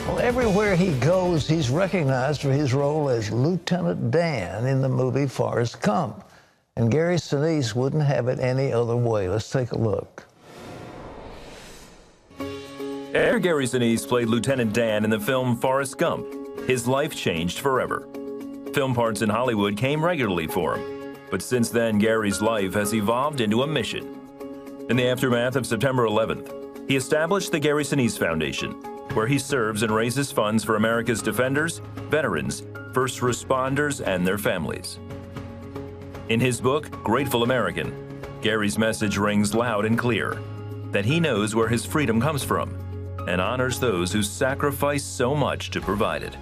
Well, everywhere he goes, he's recognized for his role as Lieutenant Dan in the movie Forrest Gump. And Gary Sinise wouldn't have it any other way. Let's take a look. Actor Gary Sinise played Lieutenant Dan in the film Forrest Gump. His life changed forever. Film parts in Hollywood came regularly for him. But since then, Gary's life has evolved into a mission. In the aftermath of September 11th, he established the Gary Sinise Foundation, where he serves and raises funds for America's defenders, veterans, first responders, and their families. In his book, Grateful American, Gary's message rings loud and clear, that he knows where his freedom comes from and honors those who sacrifice so much to provide it.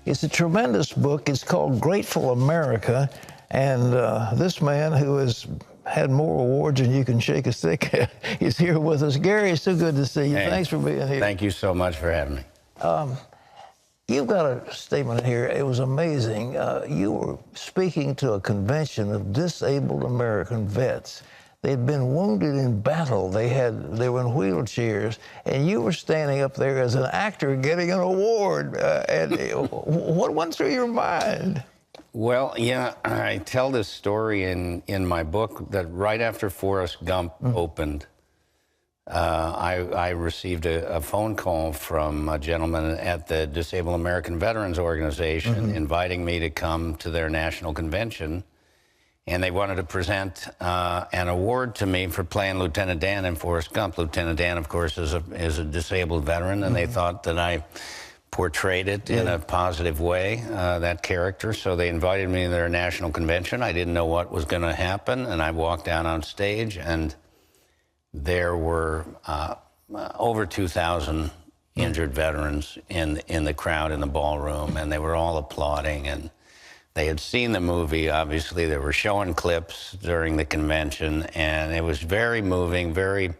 It's a tremendous book. It's called Grateful America. And this man, who has had more awards than you can shake a stick at, is here with us. Gary, it's so good to see you. Hey, thanks for being here. Thank you so much for having me. You've got a statement here. It was amazing. You were speaking to a convention of disabled American vets. They'd been wounded in battle. They were in wheelchairs, and you were standing up there as an actor getting an award. And what went through your mind? Well, yeah, I tell this story in my book that right after Forrest Gump opened, I received a phone call from a gentleman at the Disabled American Veterans Organization inviting me to come to their national convention. And they wanted to present an award to me for playing Lieutenant Dan in Forrest Gump. Lieutenant Dan, of course, is a disabled veteran, and they thought that I portrayed it in a positive way, that character. So they invited me to their national convention. I didn't know what was going to happen, and I walked down on stage, and there were over 2,000 injured veterans in the crowd in the ballroom, and they were all applauding. And they had seen the movie, obviously. They were showing clips during the convention, and it was very moving, very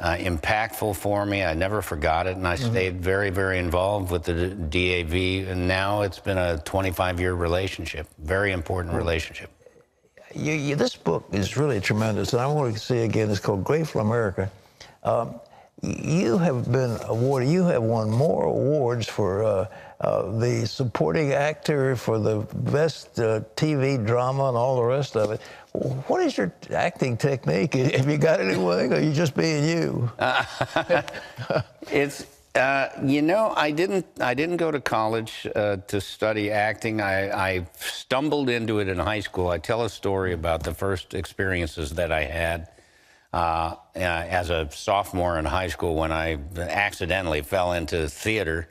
impactful for me. I never forgot it, and I stayed very, very involved with the DAV, and now it's been a 25-year relationship, very important relationship. This book is really tremendous, and I want to say again, it's called Grateful America. You have been awarded, you have won more awards for the supporting actor, for the best TV drama, and all the rest of it. What is your acting technique? Have you got anything, or are you just being you? It's you know, I didn't go to college to study acting. I stumbled into it in high school. I tell a story about the first experiences that I had as a sophomore in high school, when I accidentally fell into theater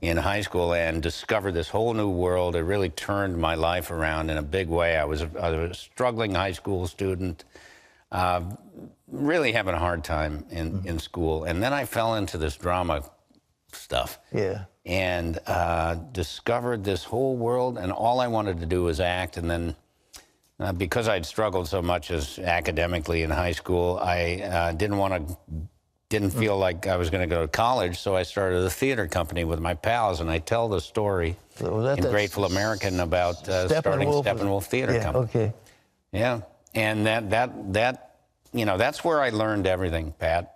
in high school and discovered this whole new world. It really turned my life around in a big way. I was a struggling high school student, really having a hard time in school. And then I fell into this drama stuff. Yeah. And discovered this whole world, and all I wanted to do was act. And then because I'd struggled so much academically in high school, I didn't feel like I was going to go to college, so I started a theater company with my pals, and I tell the story in Grateful American about starting Steppenwolf Theater Company. Okay. Yeah, and that you know, that's where I learned everything, Pat.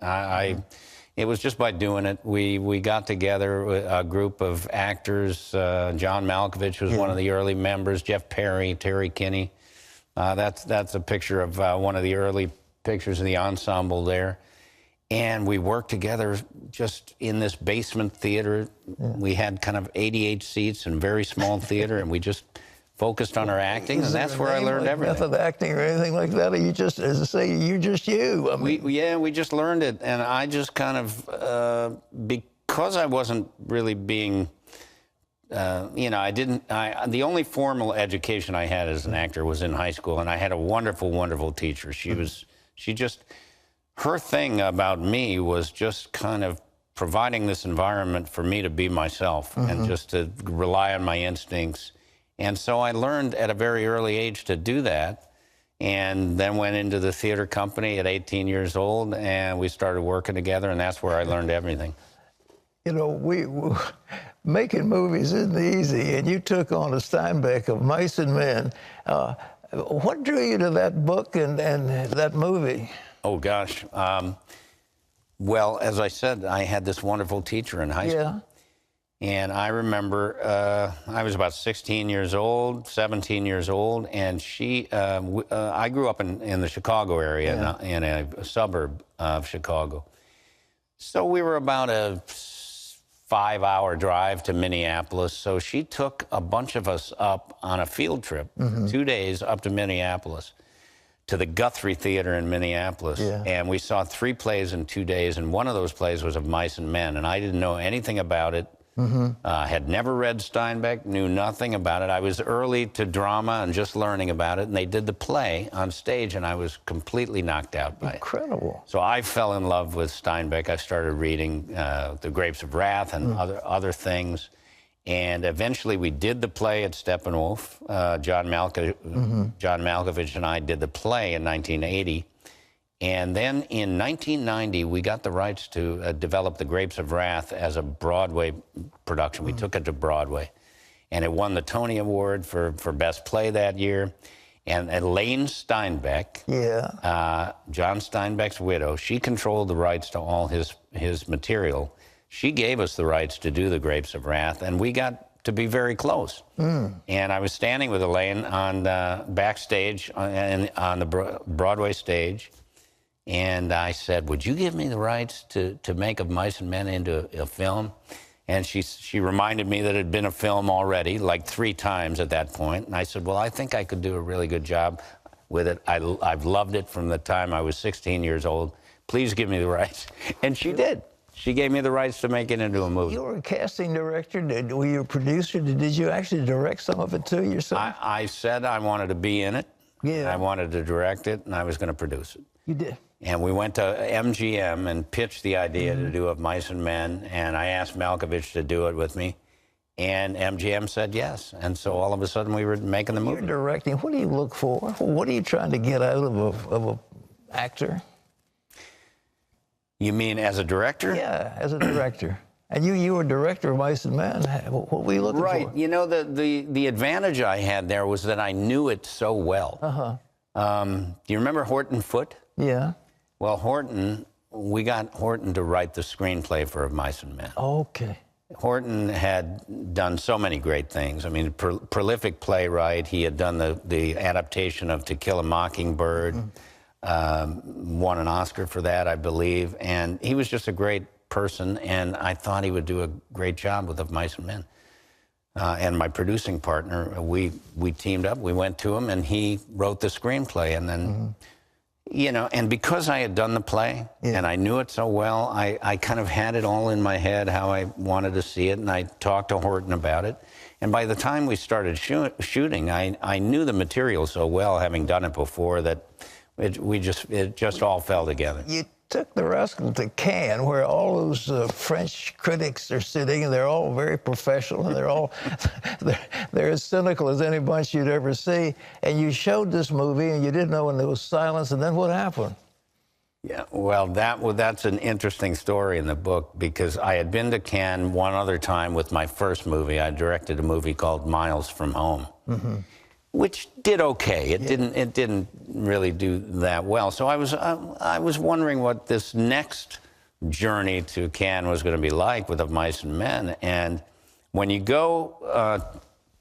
It was just by doing it. We got together a group of actors. John Malkovich was one of the early members. Jeff Perry, Terry Kinney. That's a picture of one of the early pictures of the ensemble there. And we worked together just in this basement theater. We had kind of 88 seats and very small theater, and we just focused on our acting, and that's where I learned everything. Method acting or anything like that? Or you just, as I say, you're just you? I mean, we just learned it, and I just kind of, because I wasn't really being... you know, the only formal education I had as an actor was in high school, and I had a wonderful, wonderful teacher. Her thing about me was just kind of providing this environment for me to be myself and just to rely on my instincts. And so I learned at a very early age to do that, and then went into the theater company at 18 years old, and we started working together, and that's where I learned everything. You know, making movies isn't easy, and you took on a Steinbeck of Mice and Men. What drew you to that book and that movie? Oh, gosh. Well, as I said, I had this wonderful teacher in high school. Yeah. And I remember I was about 16 years old, 17 years old, and I grew up in the Chicago area, in a suburb of Chicago. So we were about a 5-hour drive to Minneapolis. So she took a bunch of us up on a field trip, 2 days up to Minneapolis, to the Guthrie Theater in Minneapolis. Yeah. And we saw 3 plays in 2 days, and one of those plays was Of Mice and Men, and I didn't know anything about it. Had never read Steinbeck, knew nothing about it. I was early to drama and just learning about it, and they did the play on stage, and I was completely knocked out by it. Incredible. So I fell in love with Steinbeck. I started reading The Grapes of Wrath and other things, and eventually we did the play at Steppenwolf. John Malkovich and I did the play in 1980. And then in 1990, we got the rights to develop The Grapes of Wrath as a Broadway production. We took it to Broadway. And it won the Tony Award for Best Play that year. And Elaine Steinbeck, John Steinbeck's widow, she controlled the rights to all his material. She gave us the rights to do The Grapes of Wrath, and we got to be very close. And I was standing with Elaine on backstage on the Broadway stage. And I said, would you give me the rights to make Of Mice and Men into a film? And she reminded me that it had been a film already, like 3 times at that point. And I said, well, I think I could do a really good job with it. I've loved it from the time I was 16 years old. Please give me the rights. And she did. She gave me the rights to make it into a movie. You were a casting director. Were you a producer? Did you actually direct some of it too yourself? I said I wanted to be in it. Yeah. I wanted to direct it, and I was going to produce it. You did. And we went to MGM and pitched the idea to do Of Mice and Men, and I asked Malkovich to do it with me, and MGM said yes. And so all of a sudden we were making the movie. You're directing. What do you look for? What are you trying to get out of a actor? You mean as a director? Yeah, as a director. And you were director of Mice and Men. What were you looking for? Right. You know, the advantage I had there was that I knew it so well. Do you remember Horton Foote? Yeah. Well, we got Horton to write the screenplay for Of Mice and Men. Okay. Horton had done so many great things. I mean, prolific playwright. He had done the adaptation of To Kill a Mockingbird, won an Oscar for that, I believe. And he was just a great person, and I thought he would do a great job with Of Mice and Men. And my producing partner, we teamed up. We went to him, and he wrote the screenplay. And then, you know, and because I had done the play and I knew it so well, I kind of had it all in my head how I wanted to see it, and I talked to Horton about it. And by the time we started shooting, I knew the material so well, having done it before, that it just all fell together. You took The Rascal to Cannes, where all those French critics are sitting, and they're all very professional, and they're as cynical as any bunch you'd ever see. And you showed this movie, and you didn't know when there was silence, and then what happened? Yeah, well, that's an interesting story in the book, because I had been to Cannes one other time with my first movie. I directed a movie called Miles from Home, which did okay. It didn't really do that well. So I was wondering what this next journey to Cannes was going to be like with Of Mice and Men. And when you go,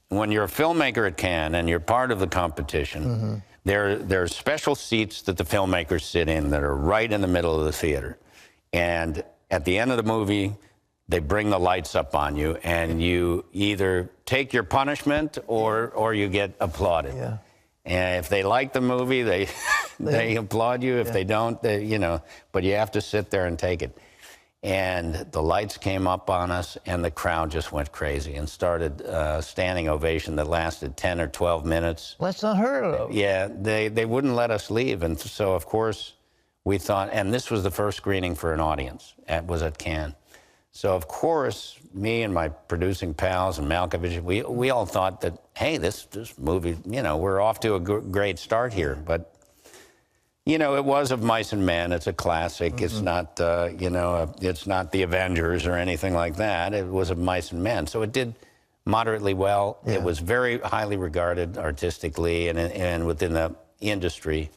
when you're a filmmaker at Cannes and you're part of the competition, there are special seats that the filmmakers sit in that are right in the middle of the theater. And at the end of the movie, they bring the lights up on you, and you either take your punishment or you get applauded. Yeah. And if they like the movie, they applaud you. If they don't, you know, but you have to sit there and take it. And the lights came up on us, and the crowd just went crazy and started a standing ovation that lasted 10 or 12 minutes. That's unheard of. Yeah, they wouldn't let us leave. And so, of course, we thought, and this was the first screening for an audience, was at Cannes. So, of course, me and my producing pals and Malkovich, we all thought that, hey, this movie, you know, we're off to a great start here. But, you know, it was Of Mice and Men. It's a classic. It's not, you know, it's not The Avengers or anything like that. It was Of Mice and Men. So it did moderately well. It was very highly regarded artistically and within the industry.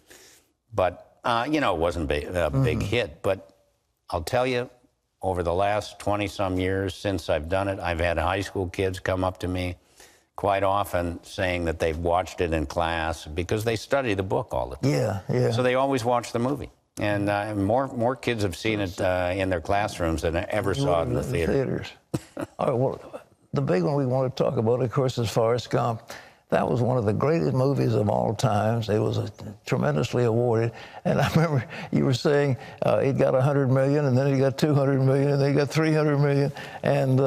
But, you know, it wasn't a big hit. But I'll tell you, over the last 20-some years since I've done it, I've had high school kids come up to me quite often saying that they've watched it in class because they study the book all the time. Yeah, yeah. So they always watch the movie. And more kids have seen it in their classrooms than I ever saw it in the theaters. All right, well, the big one we want to talk about, of course, is Forrest Gump. That was one of the greatest movies of all times. It was tremendously awarded. And I remember you were saying it got $100 million, and then it got $200 million, and then it got $300 million. And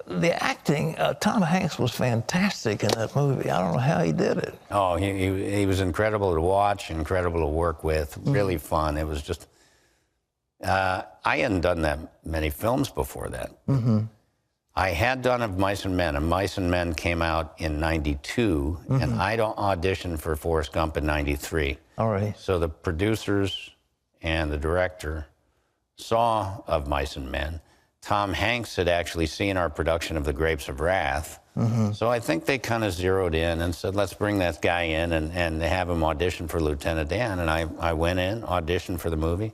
the acting, Tom Hanks was fantastic in that movie. I don't know how he did it. Oh, he was incredible to watch, incredible to work with, really fun. It was just, I hadn't done that many films before that. I had done Of Mice and Men, and Mice and Men came out in '92, and I auditioned for Forrest Gump in '93. All right. So the producers and the director saw Of Mice and Men. Tom Hanks had actually seen our production of The Grapes of Wrath. So I think they kind of zeroed in and said, let's bring that guy in and have him audition for Lieutenant Dan. And I went in, auditioned for the movie.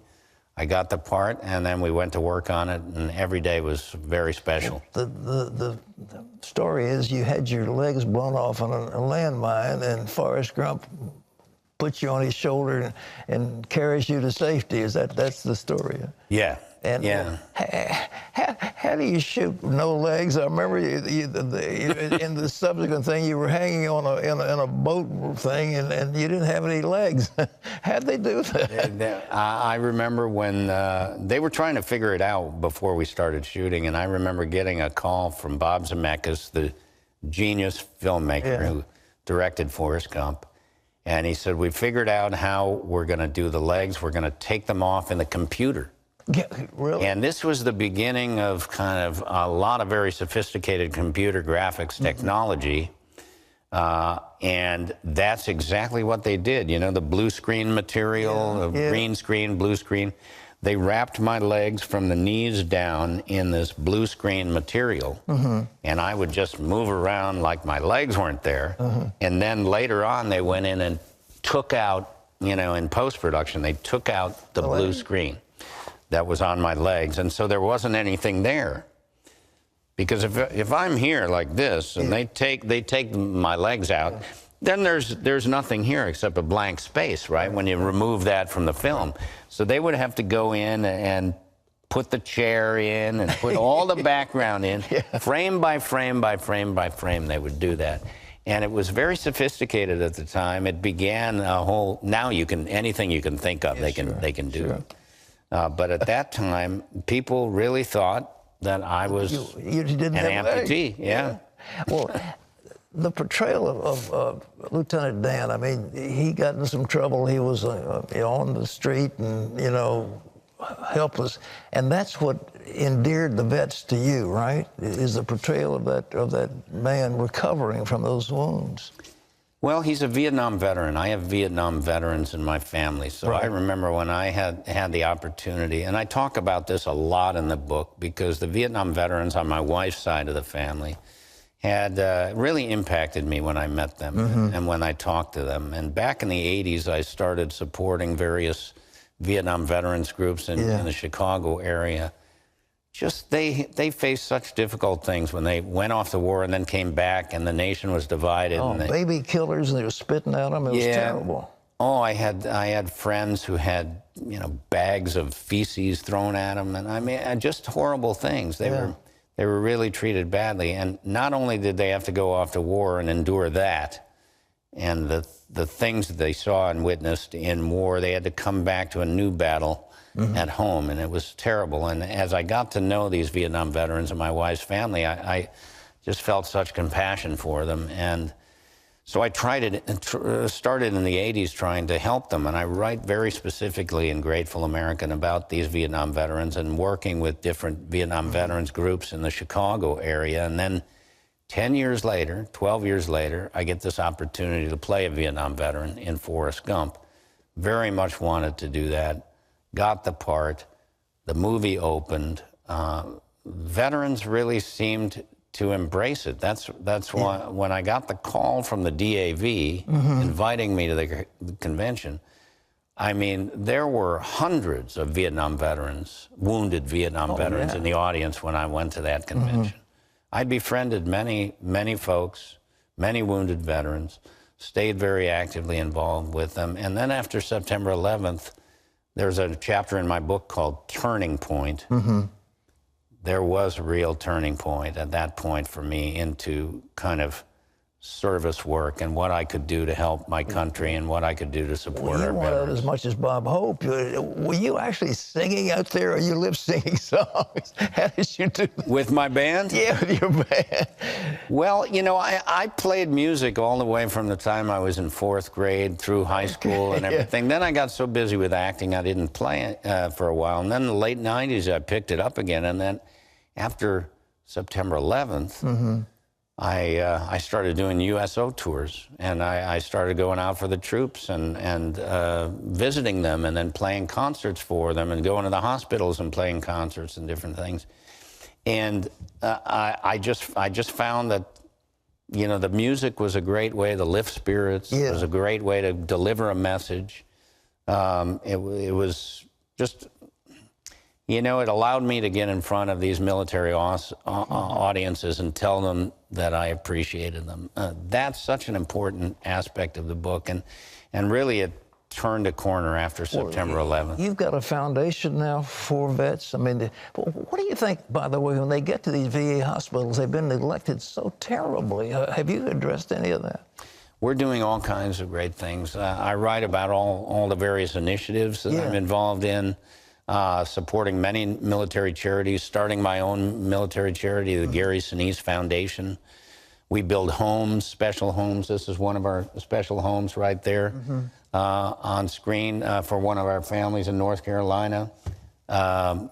I got the part, and then we went to work on it, and every day was very special. The story is you had your legs blown off on a landmine, and Forrest Gump puts you on his shoulder and carries you to safety. That's the story? Yeah. And yeah. How do you shoot no legs? I remember in the subsequent thing, you were hanging on in a boat thing, and you didn't have any legs. How'd they do that? I remember when they were trying to figure it out before we started shooting, and I remember getting a call from Bob Zemeckis, the genius filmmaker who directed Forrest Gump, and he said, we figured out how we're going to do the legs. We're going to take them off in the computer. Yeah, really? And this was the beginning of kind of a lot of very sophisticated computer graphics technology. And that's exactly what they did. You know, the blue screen material, green screen, blue screen. They wrapped my legs from the knees down in this blue screen material. And I would just move around like my legs weren't there. And then later on, they went in and took out, you know, in post-production, they took out the blue screen that was on my legs, and so there wasn't anything there. Because if I'm here like this, and they take my legs out, then there's nothing here except a blank space, right? When you remove that from the film, so they would have to go in and put the chair in and put all the background in, frame by frame by frame by frame. They would do that. And it was very sophisticated at the time. It began a whole. Now you can anything you can think of, they can do. But at that time, people really thought that I was you didn't an have amputee. Yeah. Well, the portrayal of Lieutenant Dan, I mean, he got in some trouble. He was on the street and, you know, helpless. And that's what endeared the vets to you, right? Is the portrayal of that man recovering from those wounds. Well, he's a Vietnam veteran. I have Vietnam veterans in my family. So I remember when I had the opportunity, and I talk about this a lot in the book, because the Vietnam veterans on my wife's side of the family had really impacted me when I met them and when I talked to them. And back in the 80s, I started supporting various Vietnam veterans groups in the Chicago area. Just they faced such difficult things when they went off the war and then came back, and the nation was divided. Oh, and baby killers, and they were spitting at them. It was terrible. Oh, I had friends who had, you know, bags of feces thrown at them, and I mean, just horrible things. They were really treated badly. And not only did they have to go off to war and endure that, and the things that they saw and witnessed in war, they had to come back to a new battle at home, and it was terrible. And as I got to know these Vietnam veterans and my wife's family, I just felt such compassion for them. And so I started in the 80s trying to help them, and I write very specifically in Grateful American about these Vietnam veterans and working with different Vietnam veterans groups in the Chicago area. And then 10 years later, 12 years later, I get this opportunity to play a Vietnam veteran in Forrest Gump. Very much wanted to do that. Got the part. The movie opened. Veterans really seemed to embrace it. That's why when I got the call from the DAV inviting me to the convention, I mean, there were hundreds of Vietnam veterans, wounded Vietnam veterans in the audience when I went to that convention. I befriended many folks, many wounded veterans, stayed very actively involved with them. And then after September 11th, there's a chapter in my book called Turning Point. There was a real turning point at that point for me into kind of service work and what I could do to help my country and what I could do to support our You went out veterans. as much as Bob Hope. Were you actually singing out there, or you lip singing songs? How did you do that? With my band? Yeah, with your band. Well, you know, I played music all the way from the time I was in 4th grade through high school and everything. Then I got so busy with acting, I didn't play for a while. And then in the late 90s, I picked it up again. And then after September 11th, I started doing USO tours, and I started going out for the troops and visiting them, and then playing concerts for them, and going to the hospitals and playing concerts and different things. And I just found that, you know, the music was a great way to lift spirits. It was a great way to deliver a message. It was just, you know, it allowed me to get in front of these military audiences and tell them that I appreciated them. That's such an important aspect of the book, and really it turned a corner after September 11th. You've got a foundation now for vets. I mean, what do you think, by the way, when they get to these VA hospitals, they've been neglected so terribly? Have you addressed any of that? We're doing all kinds of great things. I write about all the various initiatives that I'm involved in. Supporting many military charities, starting my own military charity, the Gary Sinise Foundation. We build homes, special homes. This is one of our special homes right there on screen for one of our families in North Carolina.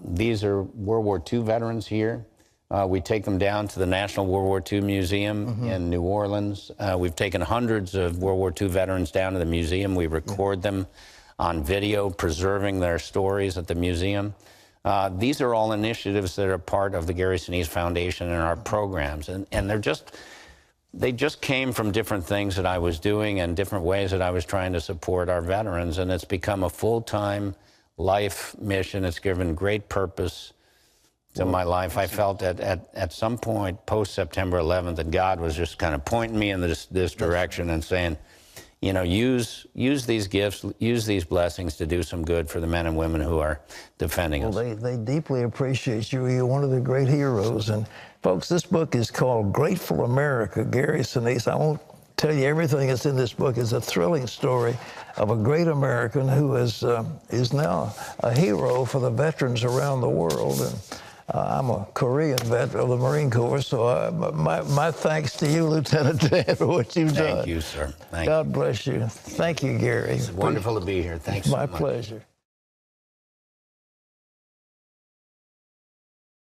These are World War II veterans here. We take them down to the National World War II Museum in New Orleans. We've taken hundreds of World War II veterans down to the museum. We record them on video, preserving their stories at the museum. These are all initiatives that are part of the Gary Sinise Foundation and our programs. And they just came from different things that I was doing and different ways that I was trying to support our veterans. And it's become a full-time life mission. It's given great purpose to my life. I felt at some point post-September 11th that God was just kind of pointing me in this direction and saying, you know, use these gifts, use these blessings to do some good for the men and women who are defending us. Well, they deeply appreciate you. You're one of their great heroes. And folks, this book is called Grateful America, Gary Sinise. I won't tell you everything that's in this book. It's a thrilling story of a great American who is now a hero for the veterans around the world. And I'm a Korean vet of the Marine Corps, so my thanks to you, Lieutenant Dan, for what you've done. Thank you, sir. Thank you. God bless you. Thank you, Gary. It's wonderful to be here. Thanks so much. My pleasure.